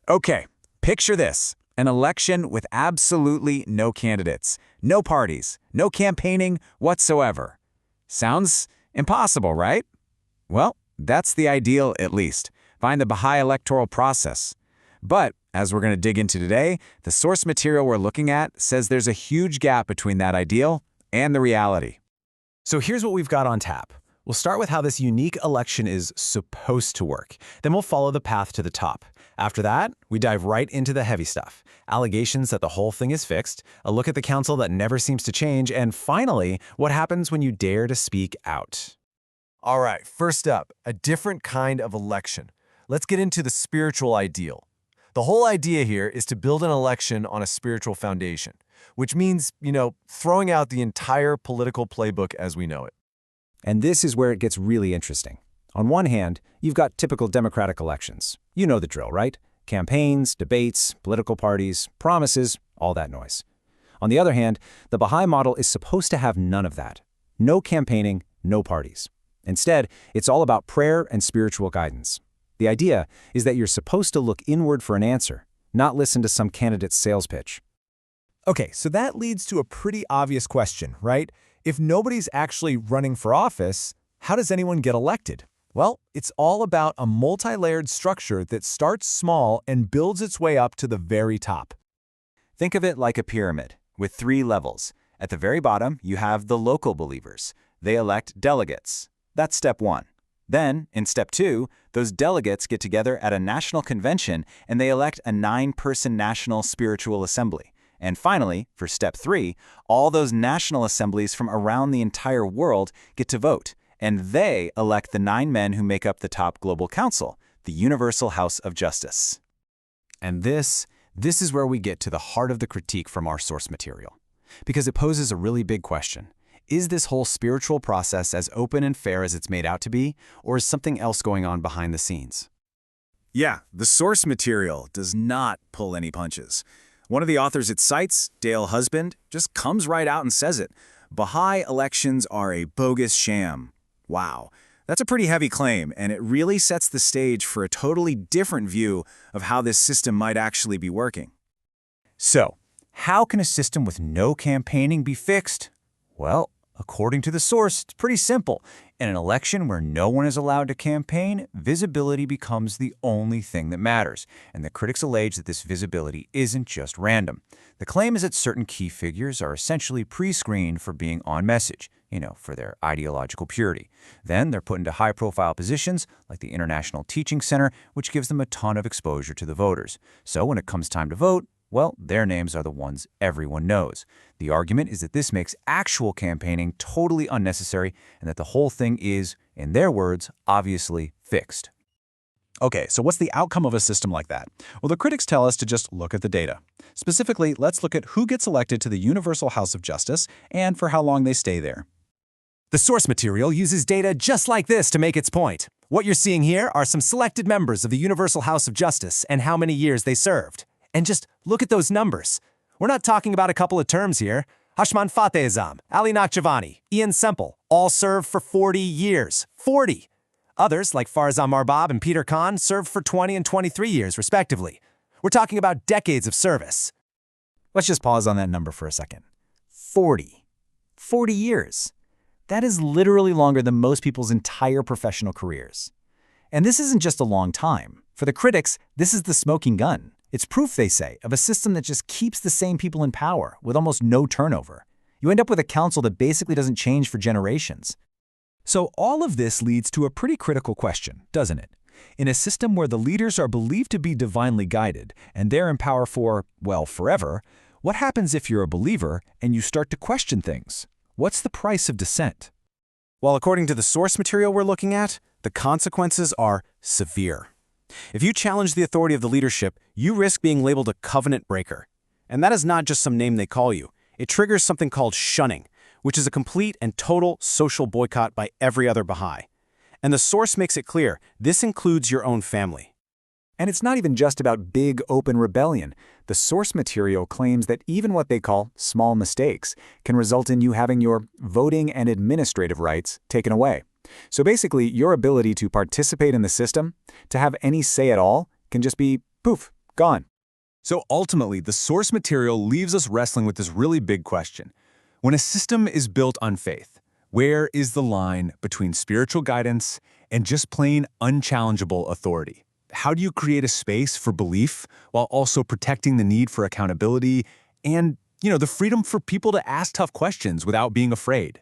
Okay, picture this. An election with absolutely no candidates, no parties, no campaigning whatsoever. Sounds impossible, right? Well, that's the ideal at least. Find the Baha'i electoral process. But, as we're going to dig into today, the source material we're looking at says there's a huge gap between that ideal and the reality. So here's what we've got on tap. We'll start with how this unique election is supposed to work. Then we'll follow the path to the top. After that, we dive right into the heavy stuff. Allegations that the whole thing is fixed, a look at the council that never seems to change, and finally, what happens when you dare to speak out. All right, first up, a different kind of election. Let's get into the spiritual ideal. The whole idea here is to build an election on a spiritual foundation, which means, throwing out the entire political playbook as we know it. And this is where it gets really interesting. On one hand, you've got typical democratic elections. You know the drill, right? Campaigns, debates, political parties, promises, all that noise. On the other hand, the Baha'i model is supposed to have none of that. No campaigning, no parties. Instead, it's all about prayer and spiritual guidance. The idea is that you're supposed to look inward for an answer, not listen to some candidate's sales pitch. Okay, so that leads to a pretty obvious question, right? If nobody's actually running for office, how does anyone get elected? Well, it's all about a multi-layered structure that starts small and builds its way up to the very top. Think of it like a pyramid, with 3 levels. At the very bottom, you have the local believers. They elect delegates. That's step 1. Then, in step 2, those delegates get together at a national convention and they elect a 9-person national spiritual assembly. And finally, for step 3, all those national assemblies from around the entire world get to vote, and they elect the 9 men who make up the top global council, the Universal House of Justice. And this is where we get to the heart of the critique from our source material. Because it poses a really big question. Is this whole spiritual process as open and fair as it's made out to be, or is something else going on behind the scenes? Yeah, the source material does not pull any punches. One of the authors it cites, Dale Husband, just comes right out and says it. Baha'i elections are a bogus sham. Wow, that's a pretty heavy claim, and it really sets the stage for a totally different view of how this system might actually be working. So, how can a system with no campaigning be fixed? Well, according to the source, it's pretty simple. In an election where no one is allowed to campaign, visibility becomes the only thing that matters, and the critics allege that this visibility isn't just random. The claim is that certain key figures are essentially pre-screened for being on message, for their ideological purity. Then they're put into high-profile positions, like the International Teaching Center, which gives them a ton of exposure to the voters. So when it comes time to vote, well, their names are the ones everyone knows. The argument is that this makes actual campaigning totally unnecessary and that the whole thing is, in their words, obviously fixed. Okay, so what's the outcome of a system like that? Well, the critics tell us to just look at the data. Specifically, let's look at who gets elected to the Universal House of Justice and for how long they stay there. The source material uses data just like this to make its point. What you're seeing here are some selected members of the Universal House of Justice and how many years they served. And just look at those numbers. We're not talking about a couple of terms here. Hashman Fatehzam, Ali Nakhjavani, Ian Semple all served for 40 years. 40! Others, like Farzam Marbab and Peter Khan, served for 20 and 23 years, respectively. We're talking about decades of service. Let's just pause on that number for a second. 40. 40 years. That is literally longer than most people's entire professional careers. And this isn't just a long time. For the critics, this is the smoking gun. It's proof, they say, of a system that just keeps the same people in power with almost no turnover. You end up with a council that basically doesn't change for generations. So all of this leads to a pretty critical question, doesn't it? In a system where the leaders are believed to be divinely guided and they're in power for, well, forever, what happens if you're a believer and you start to question things? What's the price of dissent? Well, according to the source material we're looking at, the consequences are severe. If you challenge the authority of the leadership, you risk being labeled a covenant breaker. And that is not just some name they call you. It triggers something called shunning, which is a complete and total social boycott by every other Baha'i. And the source makes it clear, this includes your own family. And it's not even just about big open rebellion. The source material claims that even what they call small mistakes can result in you having your voting and administrative rights taken away. So basically, your ability to participate in the system, to have any say at all, can just be, poof, gone. So ultimately, the source material leaves us wrestling with this really big question. When a system is built on faith, where is the line between spiritual guidance and just plain unchallengeable authority? How do you create a space for belief while also protecting the need for accountability and, the freedom for people to ask tough questions without being afraid?